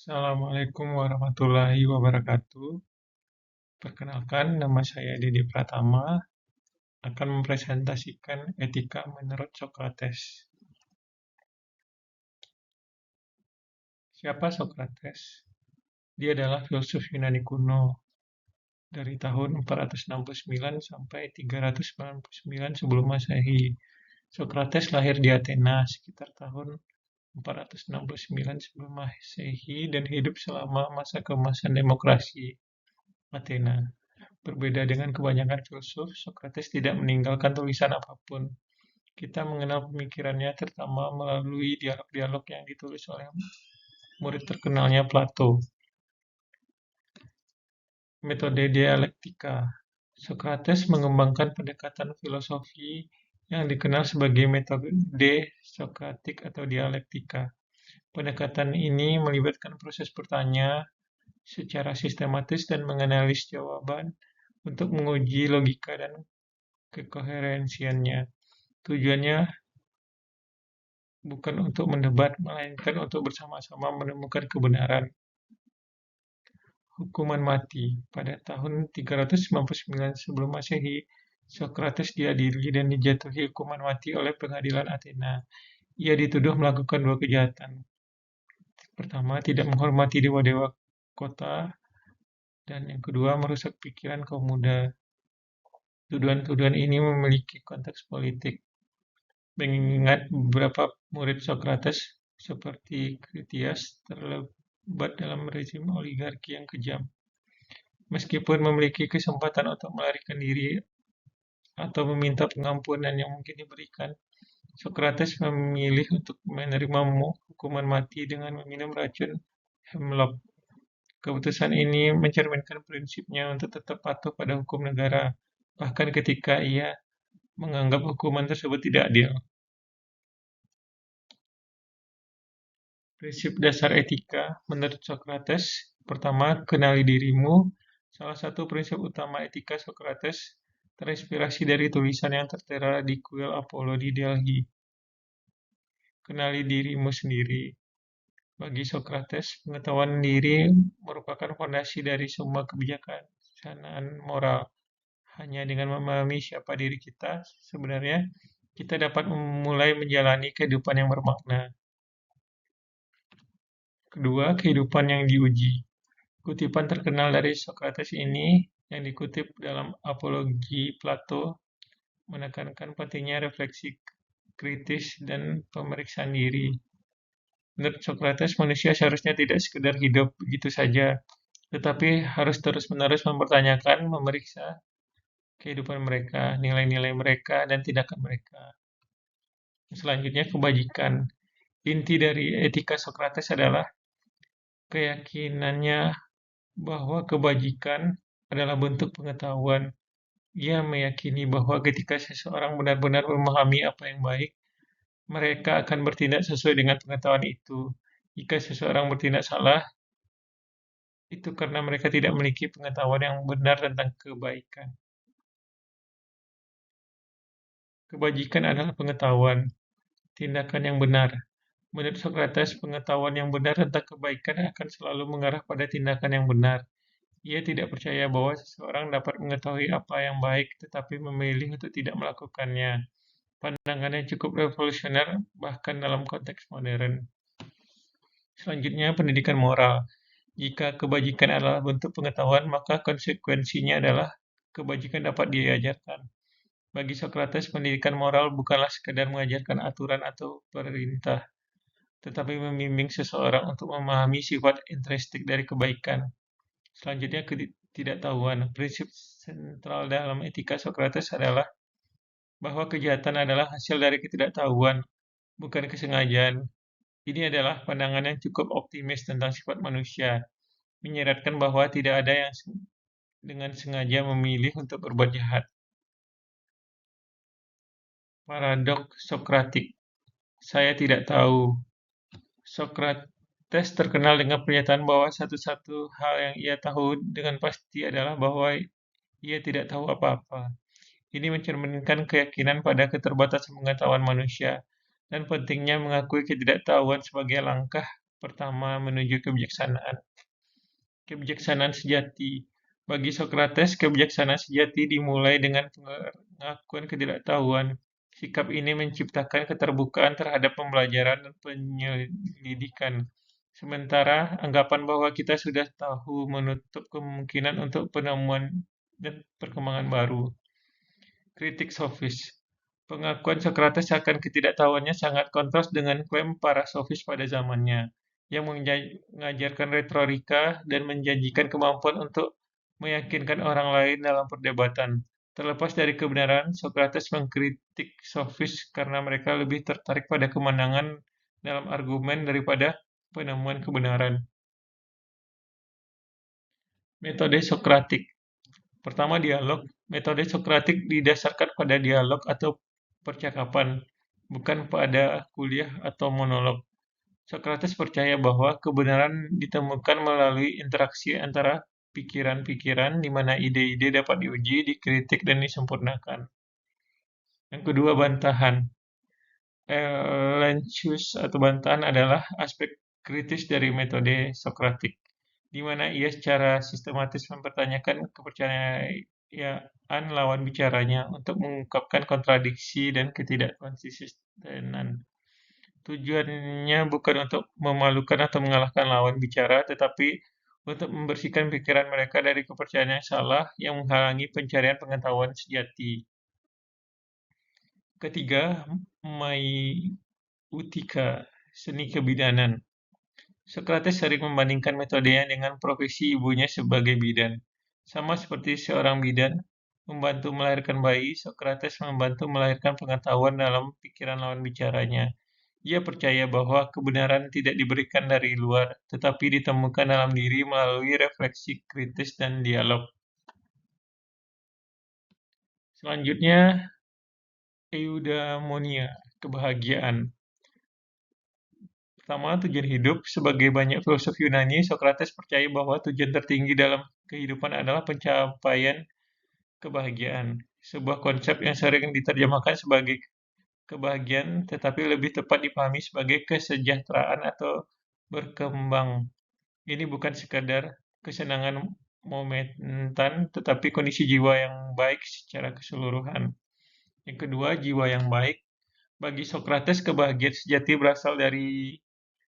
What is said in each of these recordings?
Assalamualaikum warahmatullahi wabarakatuh. Perkenalkan, nama saya Didi Pratama, akan mempresentasikan etika menurut Socrates. Siapa Socrates? Dia adalah filsuf Yunani kuno dari tahun 469 sampai 399 sebelum Masehi. Socrates lahir di Athena sekitar tahun 469 sebelum Masehi dan hidup selama masa keemasan demokrasi Athena. Berbeda dengan kebanyakan filsuf, Socrates tidak meninggalkan tulisan apapun. Kita mengenal pemikirannya terutama melalui dialog-dialog yang ditulis oleh murid terkenalnya Plato. Metode dialektika. Socrates mengembangkan pendekatan filosofi yang dikenal sebagai metode Sokratik atau dialektika. Pendekatan ini melibatkan proses bertanya secara sistematis dan menganalisis jawaban untuk menguji logika dan kekoherensiannya. Tujuannya bukan untuk mendebat, melainkan untuk bersama-sama menemukan kebenaran. Hukuman mati. Pada tahun 399 sebelum Masehi, Socrates diadili dan dijatuhi hukuman mati oleh pengadilan Athena. Ia dituduh melakukan dua kejahatan. Pertama, tidak menghormati dewa-dewa kota, dan yang kedua, merusak pikiran kaum muda. Tuduhan-tuduhan ini memiliki konteks politik. Mengingat beberapa murid Socrates seperti Critias terlibat dalam rezim oligarki yang kejam. Meskipun memiliki kesempatan untuk melarikan diri atau meminta pengampunan yang mungkin diberikan, Socrates memilih untuk menerima hukuman mati dengan meminum racun hemlock. Keputusan ini mencerminkan prinsipnya untuk tetap patuh pada hukum negara, bahkan ketika ia menganggap hukuman tersebut tidak adil. Prinsip dasar etika menurut Socrates. Pertama, kenali dirimu. Salah satu prinsip utama etika Socrates terinspirasi dari tulisan yang tertera di kuil Apollo di Delhi. Kenali dirimu sendiri. Bagi Socrates, pengetahuan diri merupakan fondasi dari semua kebijaksanaan moral. Hanya dengan memahami siapa diri kita, sebenarnya kita dapat memulai menjalani kehidupan yang bermakna. Kedua, kehidupan yang diuji. Kutipan terkenal dari Socrates ini yang dikutip dalam Apologi Plato menekankan pentingnya refleksi kritis dan pemeriksaan diri. Menurut Socrates, manusia seharusnya tidak sekedar hidup begitu saja, tetapi harus terus-menerus mempertanyakan, memeriksa kehidupan mereka, nilai-nilai mereka, dan tindakan mereka. Selanjutnya, kebajikan. Inti dari etika Socrates adalah keyakinannya bahwa kebajikan adalah bentuk pengetahuan. Ia meyakini bahwa ketika seseorang benar-benar memahami apa yang baik, mereka akan bertindak sesuai dengan pengetahuan itu. Jika seseorang bertindak salah, itu karena mereka tidak memiliki pengetahuan yang benar tentang kebaikan. Kebajikan adalah pengetahuan, tindakan yang benar. Menurut Socrates, pengetahuan yang benar tentang kebaikan akan selalu mengarah pada tindakan yang benar. Ia tidak percaya bahwa seseorang dapat mengetahui apa yang baik tetapi memilih untuk tidak melakukannya. Pandangannya cukup revolusioner bahkan dalam konteks modern. Selanjutnya, pendidikan moral. Jika kebajikan adalah bentuk pengetahuan, maka konsekuensinya adalah kebajikan dapat diajarkan. Bagi Socrates, pendidikan moral bukanlah sekadar mengajarkan aturan atau perintah, tetapi membimbing seseorang untuk memahami sifat intrinsik dari kebaikan. Selanjutnya, ketidaktahuan. Prinsip sentral dalam etika Socrates adalah bahwa kejahatan adalah hasil dari ketidaktahuan, bukan kesengajaan. Ini adalah pandangan yang cukup optimis tentang sifat manusia, menyiratkan bahwa tidak ada yang dengan sengaja memilih untuk berbuat jahat. Paradoks Sokratik. Saya tidak tahu. Sokrates terkenal dengan pernyataan bahwa satu-satu hal yang ia tahu dengan pasti adalah bahwa ia tidak tahu apa-apa. Ini mencerminkan keyakinan pada keterbatasan pengetahuan manusia dan pentingnya mengakui ketidaktahuan sebagai langkah pertama menuju kebijaksanaan. Kebijaksanaan sejati. Bagi Socrates, kebijaksanaan sejati dimulai dengan pengakuan ketidaktahuan. Sikap ini menciptakan keterbukaan terhadap pembelajaran dan penyelidikan. Sementara anggapan bahwa kita sudah tahu menutup kemungkinan untuk penemuan dan perkembangan baru. Kritik sofis. Pengakuan Socrates akan ketidaktahuannya sangat kontras dengan klaim para sofis pada zamannya, yang mengajarkan retorika dan menjanjikan kemampuan untuk meyakinkan orang lain dalam perdebatan. Terlepas dari kebenaran, Socrates mengkritik sofis karena mereka lebih tertarik pada kemenangan dalam argumen daripada penemuan kebenaran. Metode Sokratik. Pertama, dialog. Metode Sokratik didasarkan pada dialog atau percakapan, bukan pada kuliah atau monolog. Sokrates percaya bahwa kebenaran ditemukan melalui interaksi antara pikiran-pikiran di mana ide-ide dapat diuji, dikritik, dan disempurnakan. Yang kedua, bantahan. Lancius atau bantahan adalah aspek kritis dari metode Sokratik, di mana ia secara sistematis mempertanyakan kepercayaan lawan bicaranya untuk mengungkapkan kontradiksi dan ketidakkonsistenan. Tujuannya bukan untuk memalukan atau mengalahkan lawan bicara, tetapi untuk membersihkan pikiran mereka dari kepercayaan yang salah yang menghalangi pencarian pengetahuan sejati. Ketiga, Maieutika, seni kebidanan. Sokrates sering membandingkan metodenya dengan profesi ibunya sebagai bidan. Sama seperti seorang bidan membantu melahirkan bayi, Sokrates membantu melahirkan pengetahuan dalam pikiran lawan bicaranya. Ia percaya bahwa kebenaran tidak diberikan dari luar, tetapi ditemukan dalam diri melalui refleksi kritis dan dialog. Selanjutnya, eudaimonia, kebahagiaan. Pertama, tujuan hidup. Sebagai banyak filosof Yunani, Sokrates percaya bahwa tujuan tertinggi dalam kehidupan adalah pencapaian kebahagiaan. Sebuah konsep yang sering diterjemahkan sebagai kebahagiaan, tetapi lebih tepat dipahami sebagai kesejahteraan atau berkembang. Ini bukan sekadar kesenangan momentan, tetapi kondisi jiwa yang baik secara keseluruhan. Yang kedua, jiwa yang baik. Bagi Sokrates, kebahagiaan sejati berasal dari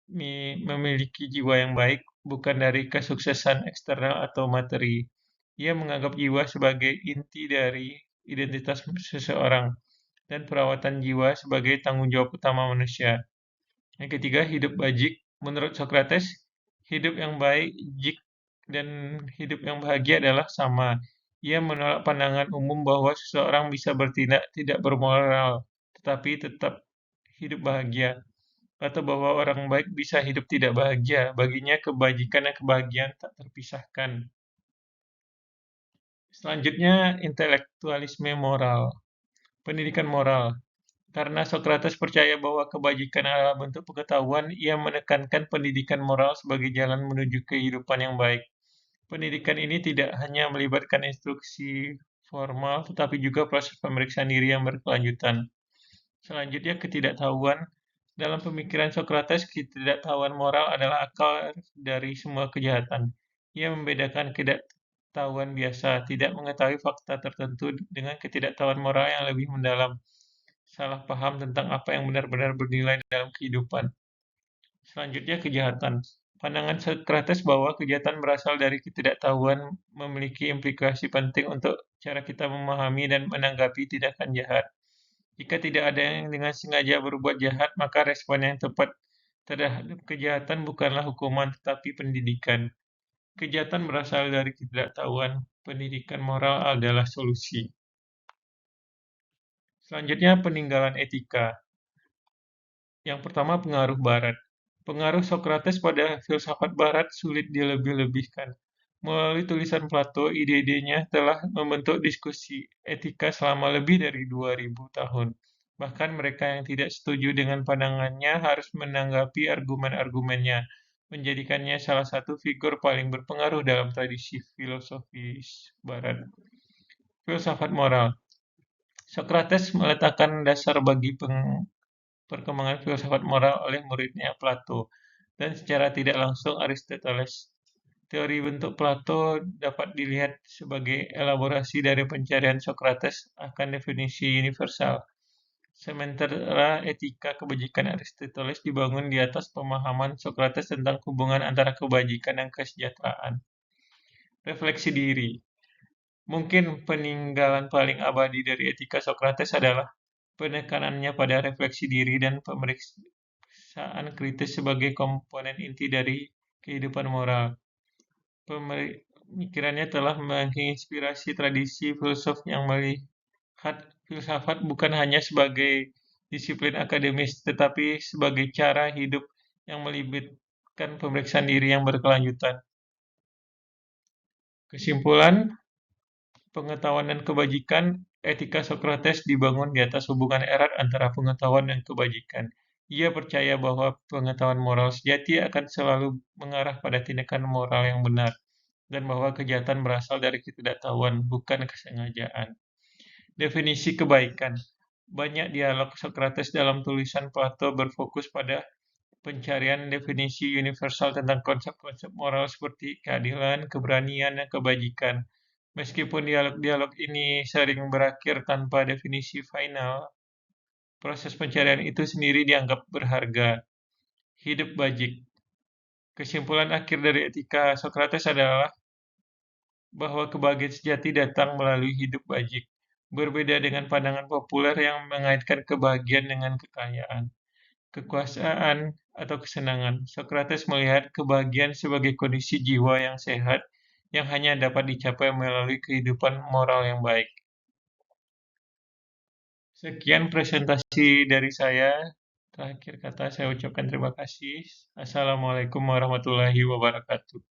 memiliki jiwa yang baik, bukan dari kesuksesan eksternal atau materi. Ia menganggap jiwa sebagai inti dari identitas seseorang, dan perawatan jiwa sebagai tanggung jawab utama manusia. Yang ketiga, hidup bajik. Menurut Sokrates, hidup yang baik, jik, dan hidup yang bahagia adalah sama. Ia menolak pandangan umum bahwa seseorang bisa bertindak tidak bermoral, tetapi tetap hidup bahagia, atau bahwa orang baik bisa hidup tidak bahagia. Baginya, kebajikan dan kebahagiaan tak terpisahkan. Selanjutnya, intelektualisme moral. Pendidikan moral. Karena Sokrates percaya bahwa kebajikan adalah bentuk pengetahuan, ia menekankan pendidikan moral sebagai jalan menuju kehidupan yang baik. Pendidikan ini tidak hanya melibatkan instruksi formal, tetapi juga proses pemeriksaan diri yang berkelanjutan. Selanjutnya, ketidaktahuan. Dalam pemikiran Sokrates, ketidaktahuan moral adalah akar dari semua kejahatan. Ia membedakan ketidaktahuan biasa, tidak mengetahui fakta tertentu, dengan ketidaktahuan moral yang lebih mendalam, salah paham tentang apa yang benar-benar bernilai dalam kehidupan. Selanjutnya, kejahatan. Pandangan Sokrates bahwa kejahatan berasal dari ketidaktahuan memiliki implikasi penting untuk cara kita memahami dan menanggapi tindakan jahat. Jika tidak ada yang dengan sengaja berbuat jahat, maka respon yang tepat terhadap kejahatan bukanlah hukuman, tetapi pendidikan. Kejahatan berasal dari ketidaktahuan. Pendidikan moral adalah solusi. Selanjutnya, peninggalan etika. Yang pertama, pengaruh Barat. Pengaruh Sokrates pada filsafat Barat sulit dilebih-lebihkan. Melalui tulisan Plato, ide-idenya telah membentuk diskusi etika selama lebih dari 2000 tahun. Bahkan mereka yang tidak setuju dengan pandangannya harus menanggapi argumen-argumennya, menjadikannya salah satu figur paling berpengaruh dalam tradisi filosofis Barat. Filsafat moral. Sokrates meletakkan dasar bagi perkembangan filsafat moral oleh muridnya Plato. dan secara tidak langsung Aristoteles. Teori bentuk Plato dapat dilihat sebagai elaborasi dari pencarian Socrates akan definisi universal. Sementara etika kebajikan Aristoteles dibangun di atas pemahaman Socrates tentang hubungan antara kebajikan dan kesejahteraan. Refleksi diri. Mungkin peninggalan paling abadi dari etika Socrates adalah penekanannya pada refleksi diri dan pemeriksaan kritis sebagai komponen inti dari kehidupan moral. Pemikirannya telah menginspirasi tradisi filsuf yang melihat filsafat bukan hanya sebagai disiplin akademis, tetapi sebagai cara hidup yang melibatkan pemeriksaan diri yang berkelanjutan. Kesimpulan, pengetahuan dan kebajikan, etika Socrates dibangun di atas hubungan erat antara pengetahuan dan kebajikan. Ia percaya bahwa pengetahuan moral sejati akan selalu mengarah pada tindakan moral yang benar, dan bahwa kejahatan berasal dari ketidaktahuan, bukan kesengajaan. Definisi kebaikan. Banyak dialog Socrates dalam tulisan Plato berfokus pada pencarian definisi universal tentang konsep-konsep moral seperti keadilan, keberanian, dan kebajikan. Meskipun dialog-dialog ini sering berakhir tanpa definisi final, proses pencarian itu sendiri dianggap berharga. Hidup bajik. Kesimpulan akhir dari etika Socrates adalah bahwa kebahagiaan sejati datang melalui hidup bajik, berbeda dengan pandangan populer yang mengaitkan kebahagiaan dengan kekayaan, kekuasaan, atau kesenangan. Socrates melihat kebahagiaan sebagai kondisi jiwa yang sehat yang hanya dapat dicapai melalui kehidupan moral yang baik. Sekian presentasi dari saya. Terakhir kata saya ucapkan terima kasih. Assalamualaikum warahmatullahi wabarakatuh.